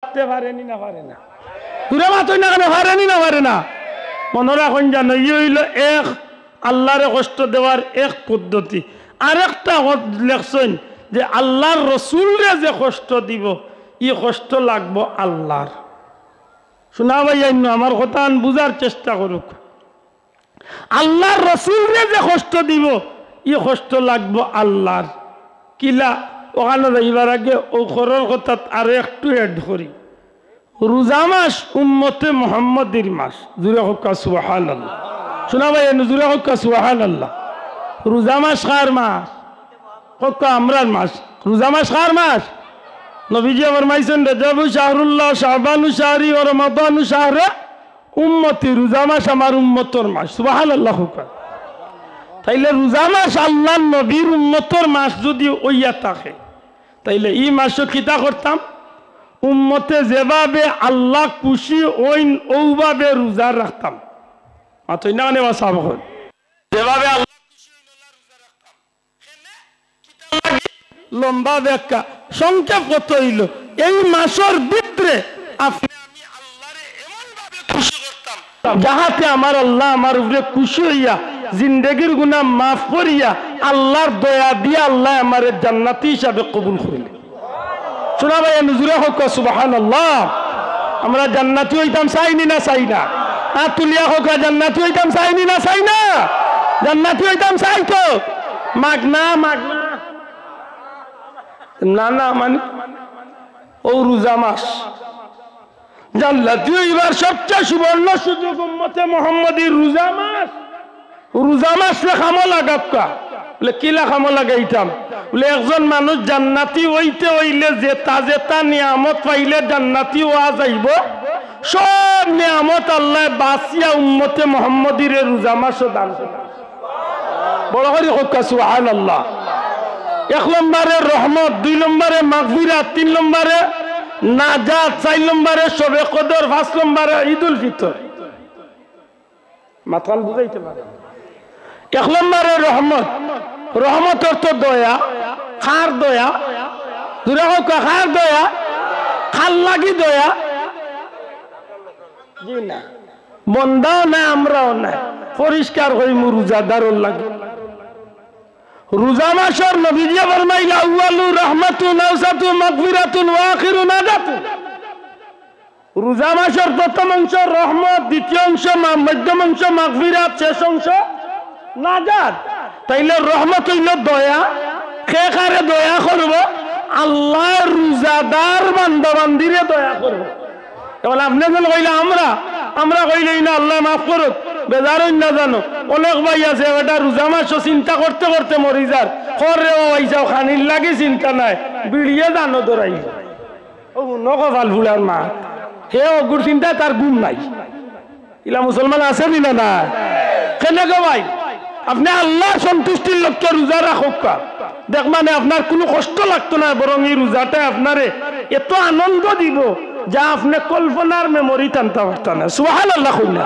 রাখতে পারেনি না পারে না দূরে মাতই না কেন পারেনি না পারে না মনে রাখুন জানো ই হইল এক আল্লাহরে কষ্ট দেওয়ার এক পদ্ধতি আরেকটা লেখছেন যে আল্লাহর রসুলরে যে কষ্ট দিব ই কষ্ট লাগবো আল্লাহর শোনা ভাই আমার কথা বুঝার চেষ্টা করুক আল্লাহর রসুলরে যে কষ্ট দিব ই কষ্ট লাগবো আল্লাহর কিলা ওখানে যাইবার আগে ও খরর কথা আরো একটু এড করি রোজা মাস উম্মতে মুহাম্মদের মাস জুরে হক্কা সুবহানাল্লাহ শোনা ভাই জুরে হক্কা সুবহানাল্লাহ রোজা মাস কার মাস হক্কা আমরার মাস রোজা মাস কার মাস নবীজি ফরমাইছেন রজবু শাহরুল্লাহ শাবানু শাহরি ও রমাদানু শাহরে উম্মতি রোজা মাস আমার উম্মতর মাস সুবহানাল্লাহ হক্কা তাইলে রোজা মাস আল্লাহর নবীর উম্মতর মাস যদি ওইয়া থাকে তাইলে এই মাসও কিতা করতাম উম্মতে যেভাবে আল্লাহ খুশি ওইন ওভাবে রোজা রাখতাম মাতই না নেওয়া সাব যেভাবে আল্লাহ খুশি রোজা রাখতাম লম্বা ব্যাখ্যা সংক্ষেপ কত হইল এই মাসের ভিতরে আপনি আমি আল্লাহরে এমন ভাবে খুশি করতাম যাহাতে আমার আল্লাহ আমার উপরে খুশি হইয়া জিন্দেগির গুনাহ মাফ করিয়া আল্লাহর দয়া দিয়া আল্লাহ আমার জান্নাতি হিসাবে কবুল করিলেন শোনা ভাই নুজুরে হোক সুবহানাল্লাহ আমরা জান্নাতি হইতাম চাইনি না চাই না তুলিয়া হোক জান্নাতি হইতাম চাইনি না চাই না জান্নাতি হইতাম চাই তো মাগনা মাগনা না না মানে ও রোজা মাস জান্নাতি হইবার সবচেয়ে সুবর্ণ সুযোগ উম্মতে মুহাম্মদীর রোজা মাস খামো লাগাবকা বলে কিলা খামো লাগাইতাম বলে একজন মানুষ জান্নাতি হইতে হইলে জেতা জেতা নিয়ামত পাইলে জান্নাতি হওয়া যাইব সব নিয়ামত আল্লাহ বাঁচিয়া উম্মতে মুহাম্মদীর রোজা মাসও দান বড় করে হোক সুবহানাল্লাহ 1 নম্বরে রহমত 2 নম্বরে মাগফিরাত 3 নম্বরে নাজাত 4 নম্বরে শবে কদর 5 নম্বরে ঈদুল ফিতর মাতাল বুঝাইতে পারে 1 নম্বরে রহমত রহমত অর্থ দয়া খার দয়া দূরে হোক খার দয়া খাল লাগি দয়া জি না বন্দাও না আমরাও না পরিষ্কার হই রোজাদারও লাগে রোজা মাসের নবীজি ফরমাইলা আউয়ালু রাহমাতুন আওসাতু মাগফিরাতুন ওয়া আখিরু নাজাতুন রোজা মাসের প্রথম অংশ রহমত দ্বিতীয় অংশ মধ্যম অংশ মাগফিরাত শেষ অংশ নাজাত তাইলে রহমত হইল দয়া কে কারে দয়া করব আল্লাহ রোজাদার বান্দা বান্দিরে দয়া করব এবার আপনি যেন কইলা আমরা কইলেই না আল্লাহ মাফ করুক বেজারই না জানো অনেক ভাই আছে এটা রোজা মাস চিন্তা করতে করতে মরি যার খরে ভাই যাও খানির লাগে চিন্তা নাই বিড়িয়ে জানো দৌড়াই ও নকফাল ফুলার মা হে অগুর চিন্তা তার গুণ নাই ইলা মুসলমান আছে না না কেনেকে ভাই আপনি আল্লাহ সন্তুষ্টির লক্ষ্যে রোজা রাখুক দেখ মানে আপনার কোনো কষ্ট লাগতো না বরং এই রোজাটা আপনারে এত আনন্দ দিব যা আপনি কল্পনার মেমোরি টানতে পারতেন না সুবহানাল্লাহ কইনা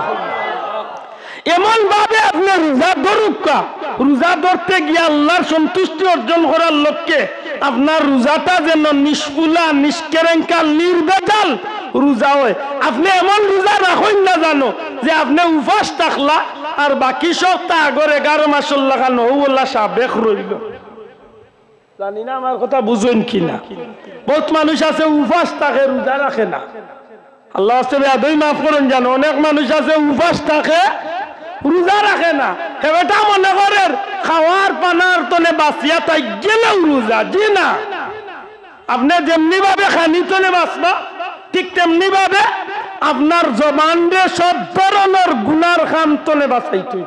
এমন ভাবে আপনি রোজা ধরুক রোজা ধরতে গিয়ে আল্লাহর সন্তুষ্টি অর্জন করার লক্ষ্যে আপনার রোজাটা যেন নিষ্ফুলা নিষ্কেরেঙ্কা নির্বেজাল রোজা হয় আপনি এমন রোজা রাখেন না জানো যে আপনি উপাস থাকলা আর বাকি সপ্তাহ আগর 11 মাসের লাগানো ওলা সাবেক রইল জানি না আমার কথা বুঝেন কিনা বহুত মানুষ আছে উপাস থাকে রোজা রাখে না আল্লাহ আসলে আদই মাফ করুন জানো অনেক মানুষ আছে উপাস থাকে রোজা রাখে না হেবেটা মনে করেন খাওয়ার পানার তনে বাঁচিয়া তাই গেলেও রোজা জি না আপনি যেমনি ভাবে খানি তনে বাঁচবা ঠিক তেমনি ভাবে আপনার জবান দিয়ে সব ধরনের গুনার খাম তনে বাঁচাইতে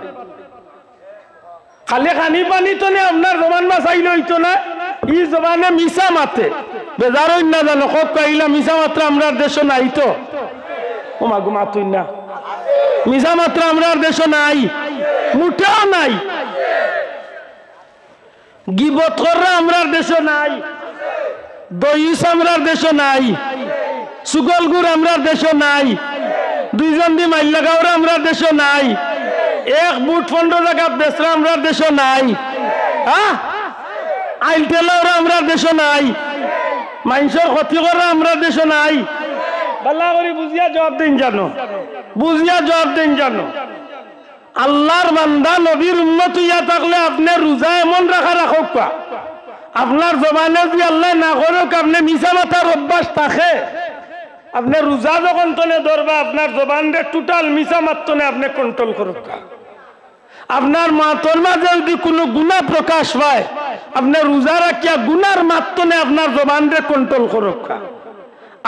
খালি খানি পানি তনে আপনার জবান বাঁচাইলে হইতো না ই জবানে মিশা মাতে বেজারই না জানো কক কইলা মিশা মাত্রা আমরা দেশ নাই তো ও মাগো মাতুই না মিশা মাত্রা আমরা দেশ নাই মুঠেও নাই গিবত করা আমরা দেশ নাই দইস আমরা দেশ নাই সুগলগুর আমরা দেশ নাই দুইজন দি মাইল লাগাওরা আমরা দেশ নাই এক বুট 15 টাকা বেচরা আমরা দেশ নাই হ্যাঁ আইল তেলাওরা আমরা দেশ নাই মানুষের ক্ষতি করা আমরা দেশ নাই বাল্লা করে বুঝিয়া জবাব দিন জানো, বুঝিয়া জবাব দিন জানো। আল্লাহর বান্দা নবীর উম্মত হইয়া থাকলে আপনি রোজা এমন রাখুক আপনার জবানে যদি আল্লাহ না করুক আপনি মিছা মাথার অভ্যাস থাকে, আপনি রোজা যখন তনে ধরবা আপনার জবানরে টোটাল মিছা মাত্তনে আপনি কন্ট্রোল করুক। আপনার মাতর মাঝে যদি কোনো গুনাহ প্রকাশ পায় আপনি রোজা রাখিয়া গুনার মাত্তনে আপনার জবানরে কন্ট্রোল করুক।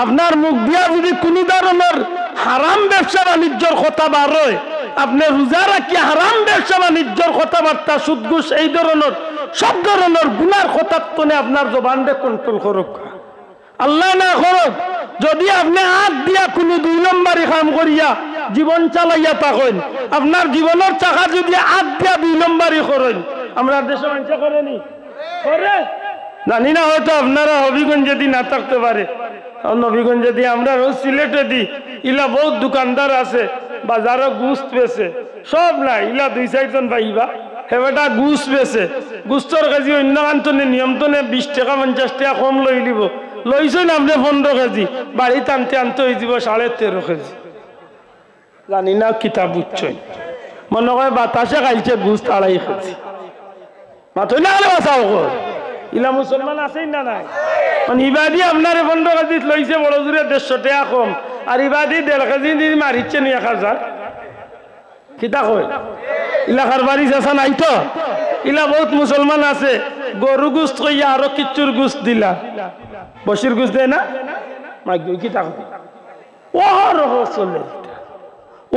আপনার মুখ দিয়া যদি কোনো ধরনের হারাম ব্যবসা বাণিজ্যর কথা বার হয় আপনি রোজা রাখিয়া হারাম ব্যবসা বাণিজ্যর কথাবার্তা সুদ ঘুষ এই ধরনের সব ধরনের গুনার কথার তনে আপনার জবানরে কন্ট্রোল করুক। আল্লাহ না করুক যদি আপনি হাত দিয়া কোনো 2 নম্বরই কাম করিয়া জীবন চালাইয়া থাকেন, আপনার জীবনের চাকা যদি হাত দিয়া 2 নম্বরই করেন, আমরা দেশে মানুষ করেনি করে জানি না, হয়তো আপনারা হবিগঞ্জে দি না থাকতে পারে, নবীগঞ্জে দি আমরা সিলেটে দি ইলা বহুত দোকানদার আছে বাজারে গুস্ত বেছে সব নাই, ইলা 2-4 জন পাইবা হেবেটা গুস বেছে, গুস্তর কেজি অন্য কান্তনে নিয়ম তনে 20 টাকা 50 টাকা কম লই লিব, লইছেন আপনি 15 কেজি বাড়িতে আনতে আনতে হয়ে যাব 13.5 কেজি। জানি না কিতাব বুঝছেন, মনে হয় বাতাসে খাইছে গুস্ত 2.5 কেজি মাথই না হলে বাঁচাও কর। ইলা মুসলমান আছেই না নাই? মানে ইবাদি আপনার 15 কেজি লইছে বড় জোরে 150 টাকা কম, আর ইবাদি 1.5 কেজি দিয়ে মারিচ্ছে নি 1000 কিতা কয় ইলাকার বাড়ি আসা নাই তো। ইলা বহুত মুসলমান আছে গরু গুস্ত কইয়া আরো কিচ্ছুর গুস্ত দিলা, বসির গুস্ত দেয় না মাইক কিতা কয় ওহ রহ চলে,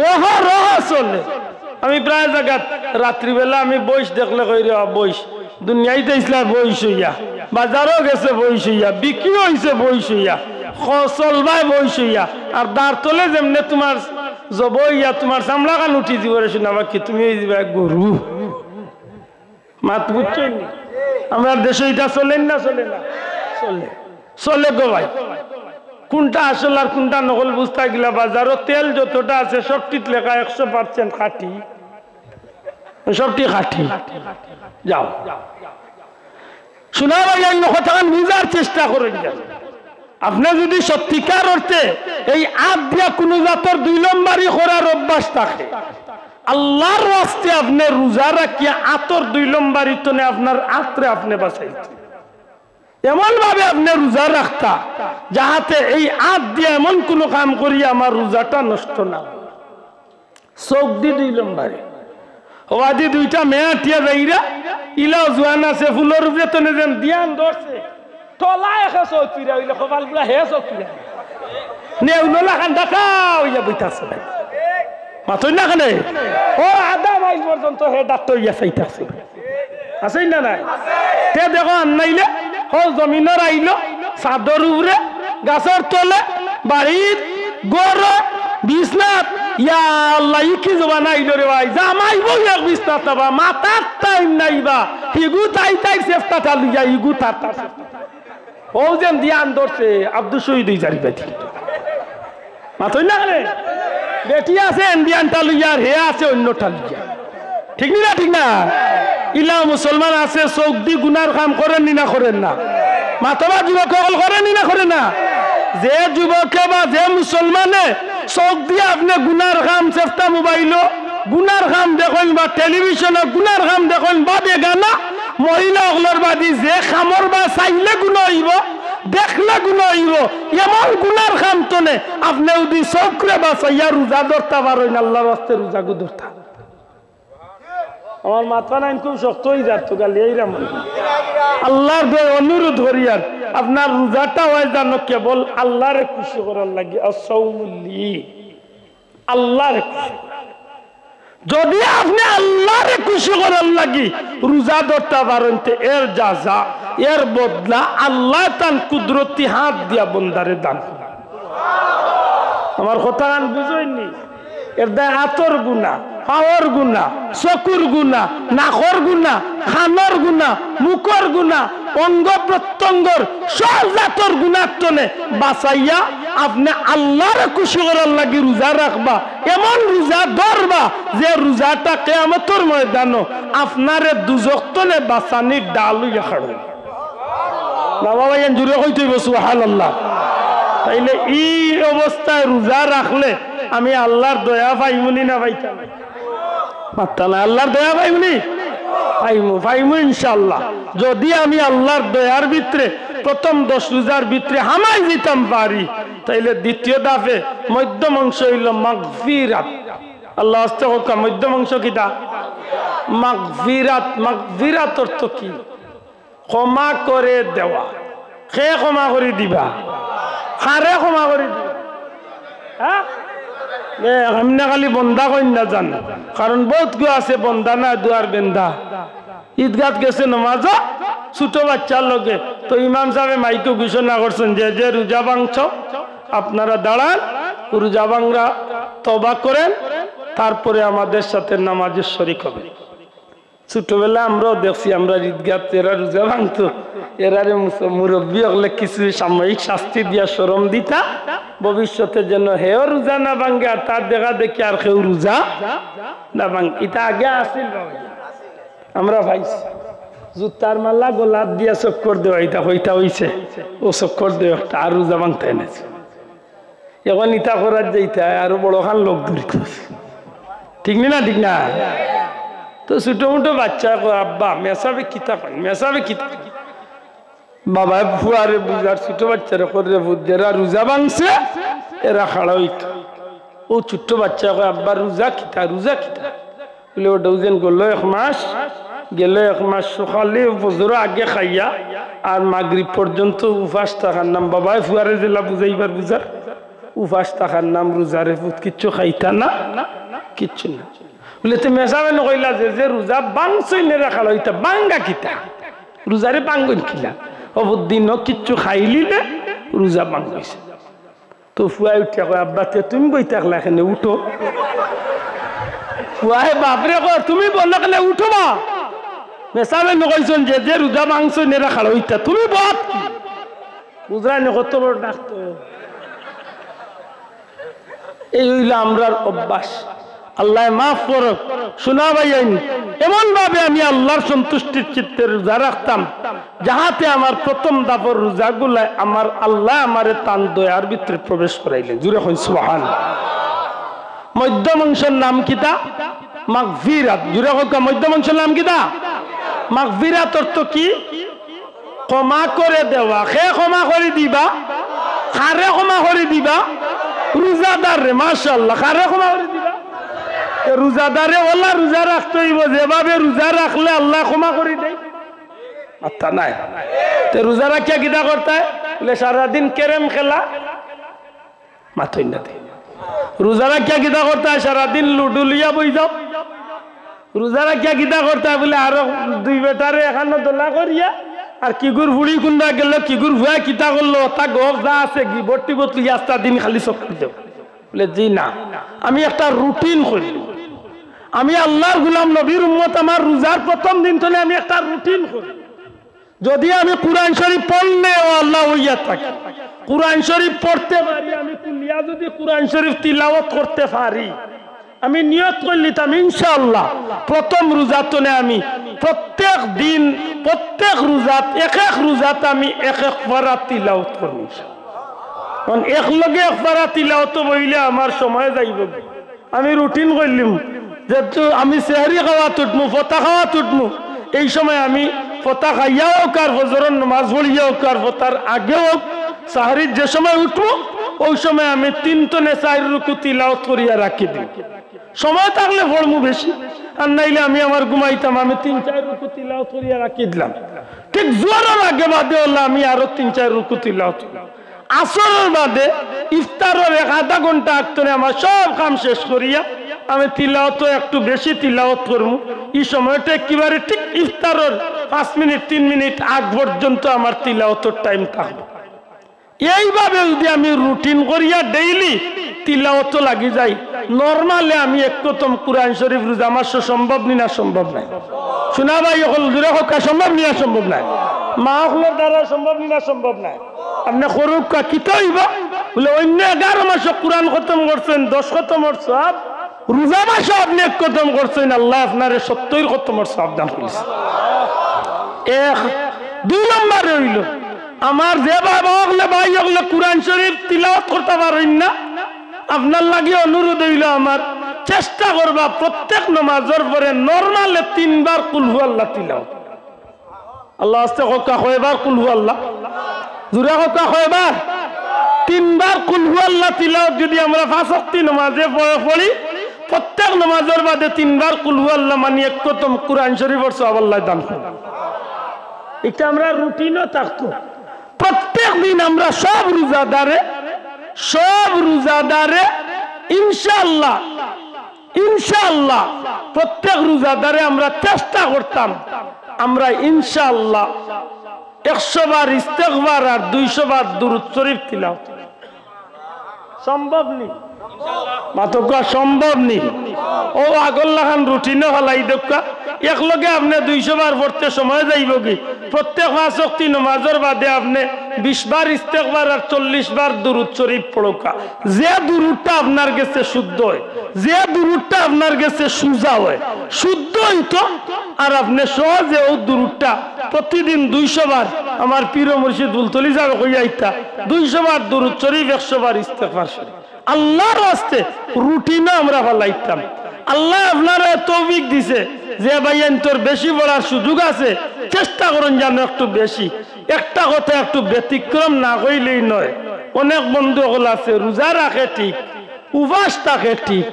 ওহ রহ চলে। আমি প্রায় জায়গাত রাত্রিবেলা আমি বইস দেখলে কই রে বইস দুনিয়াইতে ইসলাম বইস হইয়া, বাজারও গেছে বইস হইয়া, বিক্রি হইছে বইস হইয়া, চলবাই বইস হইয়া, আর দাঁড় তলে যেমনে তোমার জব ইয়া তোমার চামড়া কান উঠি দিব রে শোনাবা কি তুমি গরু মাত বুঝছেন? আমার দেশে এটা চলেন না চলে না? চলে, চলে গো ভাই। কোনটা আসল আর কোনটা নকল বুঝতে গেলা বাজারও তেল যতটা আছে সবটিত লেখা 100% খাঁটি, সবটি খাঁটি। যাও শোনা ভাই এই কথা বুঝার চেষ্টা করেন। আপনি যদি সত্যিকার অর্থে এই আত দিয়া কোনো জাতের 2 নম্বরই করার অভ্যাস থাকে, আল্লাহর রাস্তে আপনি রোজা রাখিয়া আতর 2 নম্বরই তনে আপনার আত্রে আপনি বাঁচাইতে এমন ভাবে আপনি রোজা রাখতা যাহাতে এই আত দিয়ে এমন কোনো কাম করি আমার রোজাটা নষ্ট না। চোখ দি 2 নম্বরে ওয়াদি 2টা মেয়া টিয়া যাইরা ইলাও জোয়ান আছে ফুলের বেতনে যেন দিয়ান ধরছে তলা একা চৌকিরা হইলে কপাল গুলা হে চৌকিরা নেউলা খান দেখা হইয়া বইতাছে মাথই না খানে ও আধা মাইল পর্যন্ত হে ডাক্তার ইয়া চাইতাছে আছে না নাই? তে দেখো আনাইলে ও জমিনের আইলো চাদর উপরে গাছের তলে বাড়ির গড় বিছনাত ইয়া আল্লাহ কি জবান আইলো রে ভাই জামাই বই এক বিছনাত বা মাথার টাইম নাইবা হিগু তাই তাই সেফটা চালু যা হিগু তার তার ও যেন দিয়ান ধরছে আব্দুল শহীদ জারি বেটি মাথই না রে বেটি আছে ইন্ডিয়ানটা লইয়ার হে আছে অন্যটা লইয়া, ঠিক না? ঠিক না? ইলা মুসলমান আছে চোখ দি গুনার কাম করেন না করেন না? মাতবা যুবক সকল করেন না করেন না? যে যুবকে বা যে মুসলমানে চোখ দিয়ে আপনি গুনার কাম চেষ্টা মোবাইল গুনার কাম দেখেন বা টেলিভিশনে গুনার কাম দেখেন বা বেগানা মহিলা সকলের বাদী যে খামর বা চাইলে গুণ হইব দেখলে গুণ হইব এমন গুনার কাম তনে আপনি যদি চোখরে বা চাইয়া রোজা ধরতে পারেন আল্লাহর রাস্তে রোজা গু ধরতা। আমার মাথা নাইন খুব শক্ত হয়ে যাত গালি এইরাম আল্লাহর অনুরোধ করিয়ার আপনার রোজাটা হয় জানো কেবল আল্লাহরে খুশি করার লাগে, আসাউমুল্লি আল্লাহরে খুশি। যদি আপনি আল্লাহরে খুশি করার লাগি রোজা ধরতে পারেন এর যাজা এর বদলা আল্লাহ তান কুদরতি হাত দিয়া বন্দারে দান। আমার কথা গান বুঝইনি? এর দায় হাতর গুণা, পাওয়ার গুণা, চকুর গুণা, নাকর গুণা, খানোর গুণা, মুখর গুণা, অঙ্গ প্রত্যঙ্গর সব জাতর গুণার তনে বাঁচাইয়া আপনি আল্লাহরে খুশি করার লাগি রোজা রাখবা, এমন রোজা ধরবা যে রোজাটা কিয়ামতের ময়দানে আপনারে দুজক তনে বাঁচানির ডাল হইয়া খাড়বে। বাবা ভাই জুড়ে কইতে সুবহানাল্লাহ। তাইলে এই অবস্থায় রোজা রাখলে আমি আল্লাহর দয়া পাইমুনি না পাইতাম পারতাম না আল্লাহর দয়া পাইমুনি পাইমু ইনশাআল্লাহ যদি আমি আল্লাহর দয়ার ভিতরে প্রথম 10 রোজার ভিতরে হামাই যেতাম পারি তাইলে দ্বিতীয় ধাপে মধ্যম অংশ হইল মাগফিরাত আল্লাহ আস্তে হোক মধ্যম অংশ কিটা মাগফিরাত অর্থ কি ক্ষমা করে দেওয়া কে ক্ষমা করে দিবা কারে ক্ষমা করে দিবা হ্যাঁ এমনি খালি বন্ধা কন্যা জান কারণ বহুত গো আছে বন্ধা না দুয়ার বেন্দা ঈদগাহ গেছে নমাজ ছোট বাচ্চার লগে তো ইমাম সাহেব মাইকে ঘোষণা করছেন যে যে রোজা ভাঙছ আপনারা দাঁড়ান রোজা ভাঙরা তওবা করেন তারপরে আমাদের সাথে নামাজের শরীক হবে ছোটবেলা আমরাও দেখছি আমরা ঈদগাহ এরা রোজা ভাঙতো এরারে মুরব্বী হলে কিছু সাময়িক শাস্তি দিয়া শরম দিতা ভবিষ্যতে যেন হেও রোজা না ভাঙ্গে আর তার দেখা দেখি আর কেউ রোজা না ভাঙ্গে এটা আগে আসিল আমরা ভাইছি জুতার মালা গোলাপ দিয়া চক্কর দেওয়া এটা হইতা হইছে ও চক্কর দেওয়া একটা আর রোজা ভাঙতে এনেছে এখন ইটা করার যাইতে আরো বড় খান লোক দূরিত ঠিক না ঠিক না তো ছোট মোটো বাচ্চা আব্বা মেসাবে কিতা করেন মেসাবে কিতা বাবা ফুয়ারে বুঝার ছোট বাচ্চারা করে যারা রোজা ভাঙছে এরা খাড়া হইত ও ছোট্ট বাচ্চা কয় আব্বা রোজা কিতা বলে ও ডৌজেন গেল 1 মাস গেল 1 মাস সকালে ফজর আগে খাইয়া আর মাগরিব পর্যন্ত উপাস থাকার নাম বাবা ফুয়ারে জেলা বুঝাইবার বুঝার উপাস থাকার নাম রোজারে কিচ্ছু খাইতা না কিচ্ছু না বলে তো মেসাবে নকইলা যে রোজা বাংছই নে রাখা হইতা বাঙ্গা কিতা রোজারে বাঙ্গন কিলা অবদিন কিচ্ছু খাইলি না রোজা বাঙ্গাইছে তো ফুয়াই উঠিয়া কয় আব্বা তুমি বই থাকলা এখানে উঠো ফুয়াই বাপরে কয় তুমি বললো কেন উঠো বা মেসাবে নকইছেন যে রোজা বাংছই নে রাখা হইতা তুমি বাপ রোজা নে কত বড় ডাকতো এই হইল আমরার অভ্যাস আল্লাহ মাফ করুক শোনা ভাইয়াইন এমন ভাবে আমি আল্লাহর সন্তুষ্টির চিত্তে রোজা রাখতাম যাহাতে আমার প্রথম দাপর রোজাগুলা আমার আল্লাহ আমারে তান দয়ার ভিতরে প্রবেশ করাইলেন জুড়ে হই সুবহানাল্লাহ মধ্যম অংশের নাম কিতা মাগফিরাত জুড়ে হোক মধ্যম অংশের নাম কিতা মাগফিরাত অর্থ কি ক্ষমা করে দেওয়া কে ক্ষমা করে দিবা কারে ক্ষমা করে দিবা রোজাদার রে মাশাআল্লাহ কারে ক্ষমা করে দিবা রোজাদারে ওলা রোজা রাখতে হইব যেভাবে রোজা রাখলে আল্লাহ ক্ষমা করে দেয় আত্মা নাই তো রোজা রাখিয়া কিতা করতে বলে সারাদিন কেরেম খেলা মাথই না দে রোজা রাখিয়া কিতা করতে সারাদিন লুডু লিয়া বই যাও রোজা রাখিয়া কিতা করতে বলে আরো 2 বেটারে এখানে দোলা করিয়া আর কিগুর বুড়ি কুন্দা গেল কিগুর ভুয়া কিতা করলো তা গপ যা আছে কি বটি বতলি আস্তা দিন খালি চক্কর দেব বলে জি না আমি একটা রুটিন করি আমি আল্লাহর গোলাম নবীর উম্মত আমার রোজার প্রথম দিন থেকে আমি একটা রুটিন করি যদি আমি কোরআন শরীফ পড়লে ও আল্লাহ হইয়া থাকি কোরআন শরীফ পড়তে পারি আমি কুলিয়া যদি কোরআন শরীফ তিলাওয়াত করতে পারি আমি নিয়ত করলিতাম ইনশাআল্লাহ প্রথম রোজাতে আমি প্রত্যেক দিন প্রত্যেক রোজাত এক রোজাত আমি এক পারা তিলাওয়াত করব কারণ এক লগে এক পারা তিলাওয়াত বইলে আমার সময় যাইব আমি রুটিন করলিম যেহেতু আমি সেহরি খাওয়া তুটমু ফতা খাওয়া তুটমু এই সময় আমি ফতা খাইয়াও কার ফজরের নামাজ পড়িয়াও কার ফতার আগেও সাহরির যে সময় উঠবো ওই সময় আমি 3 তনে 4 রুকু তিলাওয়াত করিয়া রাখি দিই সময় থাকলে পড়মু বেশি আর নাইলে আমি আমার ঘুমাইতাম আমি 3-4 রুকু তিলাওয়াত করিয়া রাখি দিলাম ঠিক জোয়ারের আগে বাদে হলো আমি আরো 3-4 রুকু তিলাওয়াত আসরের বাদে ইফতারের 1/2 ঘন্টা আগতনে আমার সব কাম শেষ করিয়া আমি তিলাওয়াত একটু বেশি তিলাওয়াত করবো এই সময়টা একেবারে ঠিক ইফতারের 5 মিনিট 3 মিনিট আগ পর্যন্ত আমার তিলাওয়াতের টাইম থাকবে এইভাবে যদি আমি রুটিন করিয়া ডেইলি তিলাওয়াত লাগি যাই নরমালে আমি একদম কোরআন শরীফ রোজা আমার সম্ভব না সম্ভব নাই শোনা ভাই হল জুড়ে হোক সম্ভব না সম্ভব নাই মা হলের দ্বারা সম্ভব না সম্ভব নাই আপনি করুক কিতা হইবা বলে অন্য 11 মাস কোরআন খতম করছেন 10 খতমের সওয়াব রোজা মাসে আপনি এক খতম করছেন আল্লাহ আপনারে 70 খতমের সওয়াব দান করেছে 1 2 নম্বর হইল আমার যে বাবা হলে ভাই হলে কোরআন শরীফ তিলাওয়াত করতে পারেন না, আপনার লাগে অনুরোধ হইল আমার চেষ্টা করবা প্রত্যেক নামাজের পরে নরমালে 3 বার কুল হু আল্লাহ তিলাওয়াত। আল্লাহ আস্তে হকা কয়বার কুল হু আল্লাহ, জোরে হকা কয়বার? 3 বার কুল হু আল্লাহ তিলাওয়াত যদি আমরা 5 ওয়াক্ত নামাজে পড়ি, প্রত্যেক নামাজের বাদে 3 বার কুল হু আল্লাহ মানে এক খতম কোরআন শরীফের সওয়াব আল্লাহ দান করে। এটা আমরা রুটিনও থাকতো। প্রত্যেক দিন আমরা সব রোজাদারে ইনশাআল্লাহ প্রত্যেক রোজাদারে আমরা চেষ্টা করতাম আমরা ইনশাআল্লাহ 100 বার ইস্তেগফার আর 200 বার দুরূদ শরীফ তিলাওয়াত। সম্ভব নি? মাতকা সম্ভব নি? ও আগল্লা খান রুটিনে হলাই দক্কা একলগে আপনি 200 বার পড়তে সময় যাইব কি? প্রত্যেক 5 ওয়াক্ত নামাজের বাদে আপনি 20 বার ইস্তেগফার আর 40 বার দুরূদ শরীফ পড়কা। যে দুরূদটা আপনার কাছে শুদ্ধ হয়, যে দুরূদটা আপনার কাছে সুজা হয়, শুদ্ধ হইতো আর আপনি সহজে ও দুরূদটা প্রতিদিন 200 বার আমার পীর মুর্শিদ বুলতলি সাহেব কইয়াইতা 200 বার দুরূদ শরীফ 100 বার ইস্তেগফার শরীফ আল্লাহর ওয়াস্তে রুটিনে আমরা ফলাইতাম। আল্লাহ আপনারা তৌফিক দিছে যে ভাইয়ান তোর বেশি পড়ার সুযোগ আছে, চেষ্টা করুন যেন একটু বেশি। একটা কথা একটু ব্যতিক্রম না কইলেই নয়। অনেক বন্ধু হল আছে রোজা রাখে ঠিক, উপবাস থাকে ঠিক,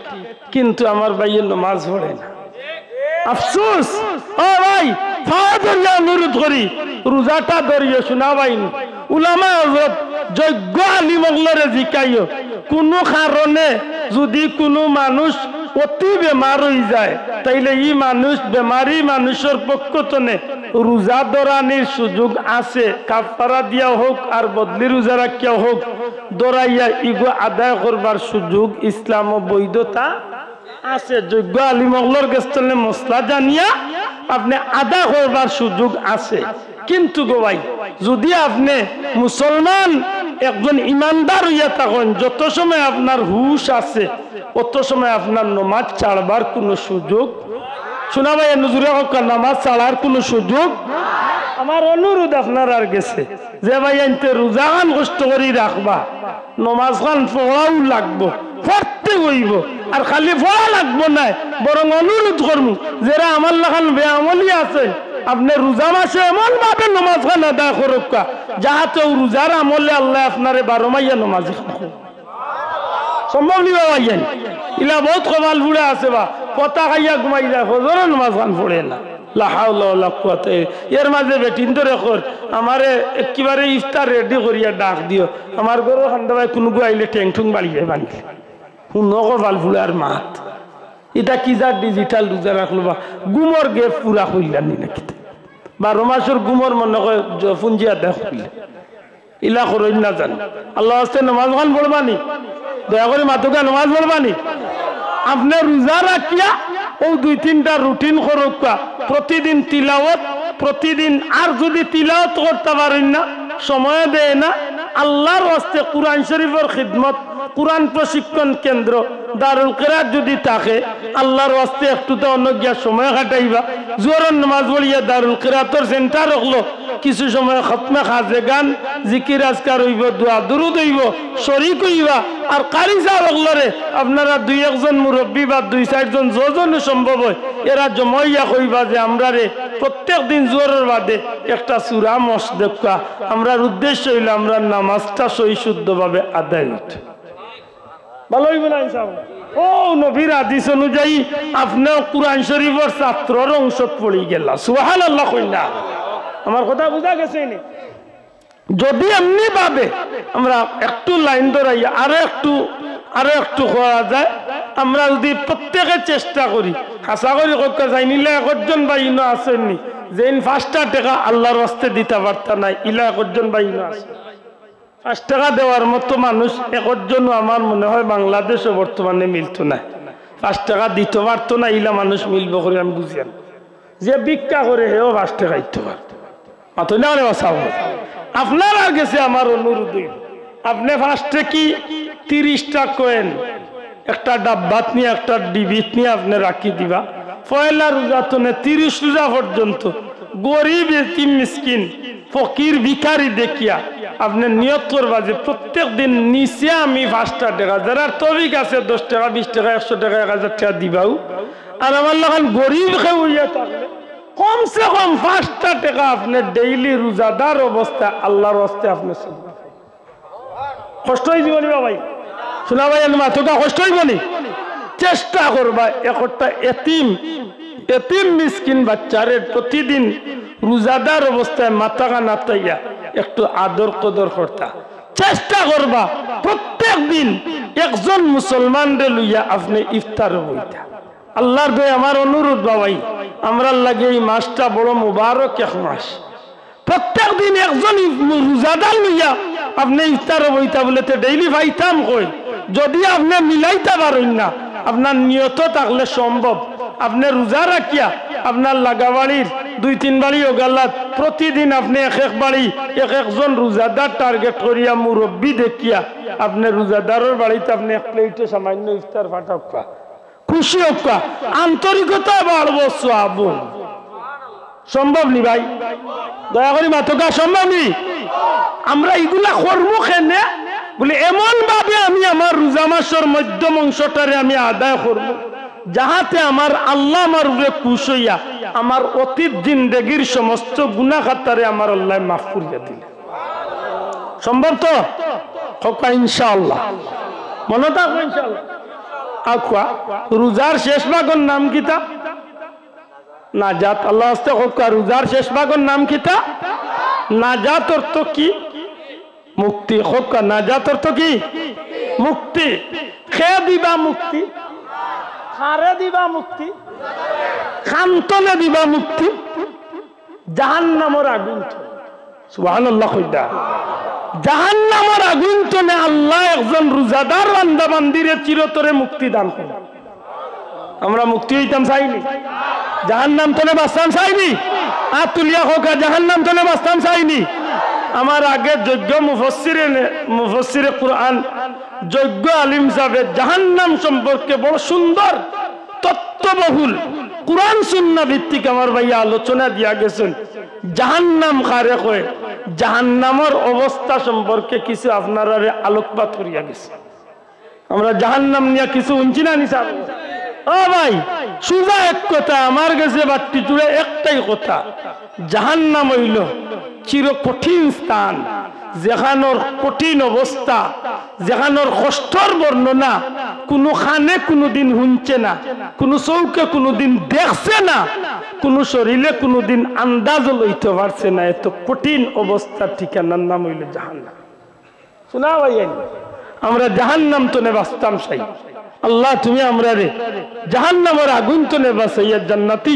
কিন্তু আমার ভাইয়ের নামাজ পড়ে না। আফসোস। ও ভাই ফাওয়াদুল্লাহ অনুরোধ করি রোজাটা ধরিয়ে শোনা বাইনি উলামা হযরত যোগ্য আলিম ওগুলোরে জিকাইও কোন কারণে যদি কোনো মানুষ অতি বেমার হয়ে যায় তাইলে এই মানুষ বেমারি মানুষের পক্ষতনে রোজা ধরানির সুযোগ আছে। কাফারা দিয়া হোক আর বদলি রোজা রাখিয়া হোক ধরাইয়া ইগো আদায় করবার সুযোগ ইসলাম ও বৈধতা আছে। যোগ্য আলিম ওগুলোর কাছে মশলা জানিয়া আপনি আদা করবার সুযোগ আছে। কিন্তু গো ভাই যদি আপনি মুসলমান একজন ইমানদার হইয়া থাকেন, যত সময় আপনার হুশ আছে অত সময় আপনার নামাজ ছাড়বার কোনো সুযোগ, শোনা ভাই নজরে হোক নামাজ ছাড়ার কোনো সুযোগ। আমার অনুরোধ আপনার আর গেছে যে ভাই আনতে রোজা খান কষ্ট করি রাখবা, নমাজ খান পড়াও লাগবো, পড়তে হইব। আর খালি পড়া লাগবো না, বরং অনুরোধ করবো যারা আমার লাগান বেআমলি আছে আপনি রোজা মাসে এমন ভাবে নমাজ খান আদায় করুকা যাহাতে রোজার আমলে আল্লাহ আপনারে 12 মাইয়া নমাজ সম্ভব নিবা ভাইয়েন। ইলা বহুত কমাল বুড়া আছে বা পতা খাইয়া ঘুমাই যায়, ফজর নমাজ খান পড়ে না। এর মাঝে বেটিন তো রেখর আমারে একেবারে ইফতার রেডি করিয়া ডাক দিও, আমার ঘরে খান্ডা ভাই কোনো আইলে ঠেং ঠুং বাড়িয়ে বান্ধি শুনক ভাল ফুলার মাত। এটা কি যা ডিজিটাল রোজা রাখলো বা গুমর গেপ পুরা হইলানি নাকি 12 মাসের গুমর মনে করে পুঞ্জিয়া দেখ ইলা করই না জান। আল্লাহ হস্তে নামাজ খান পড়বানি, দয়া করে মাতুকা নামাজ পড়বানি। আপনি রোজা রাখিয়া ও 2-3টা রুটিন করুকা, প্রতিদিন তিলাওয়াত, প্রতিদিন। আর যদি তিলাওয়াত করতে পারেন না, সময় দেয় না, আল্লাহর ওয়াস্তে কুরআন শরীফের খিদমত, কুরআন প্রশিক্ষণ কেন্দ্র দারুল কিরাত যদি থাকে আল্লাহর ওয়াস্তে একটু তো অন্য গিয়া সময় কাটাইবা। জোহরের নামাজ পড়িয়া দারুল কিরাতের সেন্টার রাখলো, কিছু সময় খতমে খাজে গান জিকির আজকার হইব, দোয়া দুরুদ হইব, শরীক হইবা। আর কারি সাহেব ওগুলোরে আপনারা 2-1 জন মুরব্বী বা 2-4 জন যজন সম্ভব হয় এরা জমাইয়া কইবা যে আমরা রে প্রত্যেক দিন জোহরের বাদে একটা সূরা মস দেখা। আমরার উদ্দেশ্য হইল আমরা নামাজটা সহি শুদ্ধভাবে আদায় হইত। ভালো হইব না ইনশাআল্লাহ। ও নবীর হাদিস অনুযায়ী আপনিও কুরআন শরীফের ছাত্রর অংশ পড়ি গেলা, সুবহানাল্লাহ কইনা। আমার কথা বুঝা গেছে নি? যদি এমনি ভাবে আমরা একটু লাইন ধরাই আরো একটু করা যায়, আমরা যদি প্রত্যেকে চেষ্টা করি, আশা করি করতে চাই নিলে একজন বা ইনো আসেননি যে 5টা টাকা আল্লাহর রাস্তে দিতে পারতা নাই, ইলা একজন বা ইনো আছে 5 টাকা দেওয়ার মতো মানুষ একজনও আমার মনে হয় বাংলাদেশে বর্তমানে মিলতো না। 5 টাকা দিতে পারতো না, ইলা মানুষ মিলব করে আমি বুঝিয়ান। যে ভিক্ষা করে হেও 5 টাকা দিতে পারতো মাত্র না। আপনার আর গেছে আমার অনুরোধ, আপনি ফার্স্টে কি 30টা কয়েন একটা ডাব্বাত নিয়ে একটা ডিবিট নিয়ে আপনি রাখি দিবা। পয়লা রোজা তো 30 রোজা পর্যন্ত গরিব এতিম মিসকিন ফকির ভিখারি দেখিয়া আপনি নিয়ত করবা যে প্রত্যেক দিন নিচে আমি 5টা টাকা, যারা তবিক আছে 10 টাকা 20 টাকা 100 টাকা 1000 টাকা দিবাও, আর আমার লাগান গরিব হইয়া থাকলে কমসে কম 5টা টাকা আপনি ডেইলি রোজাদার অবস্থা আল্লাহর হস্তে আপনি শুনবেন। কষ্ট হয়ে যাবনি ভাই, শোনা ভাই মাথা কষ্ট হইবনি, চেষ্টা করবা একটা এতিম মিসকিন বাচ্চারে প্রতিদিন রোজাদার অবস্থায় মাথা নাতাইয়া একটু আদর কদর করতা চেষ্টা করবা। প্রত্যেক দিন একজন মুসলমানরে লইয়া আপনি ইফতার বইতা। আল্লাহর দয়া আমার অনুরোধ বাবাই, আমরা লাগে এই মাসটা বড় মুবারক এক মাস। প্রত্যেক দিন একজন রোজাদার লইয়া আপনি ইফতার বইতা বলে তো ডেইলি ভাইতাম কই, যদি আপনি মিলাইতে পারেন না আপনার নিয়ত থাকলে সম্ভব। আপনি রোজা রাখিয়া আপনার লাগা বাড়ির 2-3 বাড়ি ওগাল্লাত প্রতিদিন আপনি এক বাড়ি একজন রোজাদার টার্গেট করিয়া মুরব্বী দেখিয়া আপনি রোজাদারের বাড়িতে আপনি এক প্লেটে সামান্য ইফতার ফাটাক্কা খুশি হোক্কা আন্তরিকতা বাড়বো সওয়াব। সম্ভব নি ভাই? দয়া করি মাতকা সম্ভব নি? আমরা এগুলা কর্ম খেনে বলে এমন ভাবে আমি আমার রোজা মাসের মধ্যম অংশটারে আমি আদায় করবো যাহাতে আমার আল্লাহ আমার উপরে খুশ হইয়া আমার অতীত জিন্দেগির সমস্ত গুনাহ খাতারে আমার আল্লাহ মাফ করিয়া দিলে। সম্ভব তো? হকা ইনশাআল্লাহ, মনে থাকবে ইনশাআল্লাহ। আকুয়া রোজার শেষ ভাগের নাম কিতা? নাজাত। আল্লাহ হস্তে হকা রোজার শেষ ভাগের নাম কিতা? নাজাত অর্থ কি? মুক্তি। হকা নাজাত অর্থ কি? মুক্তি। খেয়ে দিবা মুক্তি, খারে দিবা মুক্তি, খান্তনে দিবা মুক্তি, জাহান্নামের আগুন। সুবহানাল্লাহ কইদা জাহান্নামের আগুন তনে আল্লাহ একজন রোজাদার বান্দা বান্দিরে চিরতরে মুক্তি দান করে। আমরা মুক্তি হইতাম চাইনি? জাহান্নাম তনে বাঁচতাম চাইনি? আর তুলিয়া হোক জাহান্নাম তনে বাঁচতাম চাইনি? আমার আগে যোগ্য মুফাসসিরে কুরআন যোগ্য আলিম সাহেব জাহান্নাম সম্পর্কে বড় সুন্দর তত্ত্ববহুল কুরআন সুন্নাহ ভিত্তিক আমার ভাইয়া আলোচনা দিয়া গেছেন। জাহান্নাম কারে কয়, জাহান্নামের অবস্থা সম্পর্কে কিছু আপনারা আলোকপাত করিয়া গেছে। আমরা জাহান্নাম নিয়ে কিছু শুনছি না নিসা? ও ভাই সুজা এক কথা আমার কাছে বাট্টি জুড়ে একটাই কথা, জাহান্নাম হইল চির কঠিন স্থান, যেখানোর কঠিন অবস্থা, যেখানোর কষ্টর বর্ণনা কোনো খানে কোনোদিন শুনছে না, কোনো চৌকে কোনোদিন দেখছে না, কোনো শরীরে কোনোদিন আন্দাজ লইতে পারছে না। এত কঠিন অবস্থার ঠিকানার নাম হইল জাহান্নাম। শোনা ভাই, আমরা জাহান্নাম তো নে বাঁচতাম চাই। আল্লাহ তুমি আমরা রে জাহান্নামের আগুন তো নে বাঁচাইয়া জান্নাতি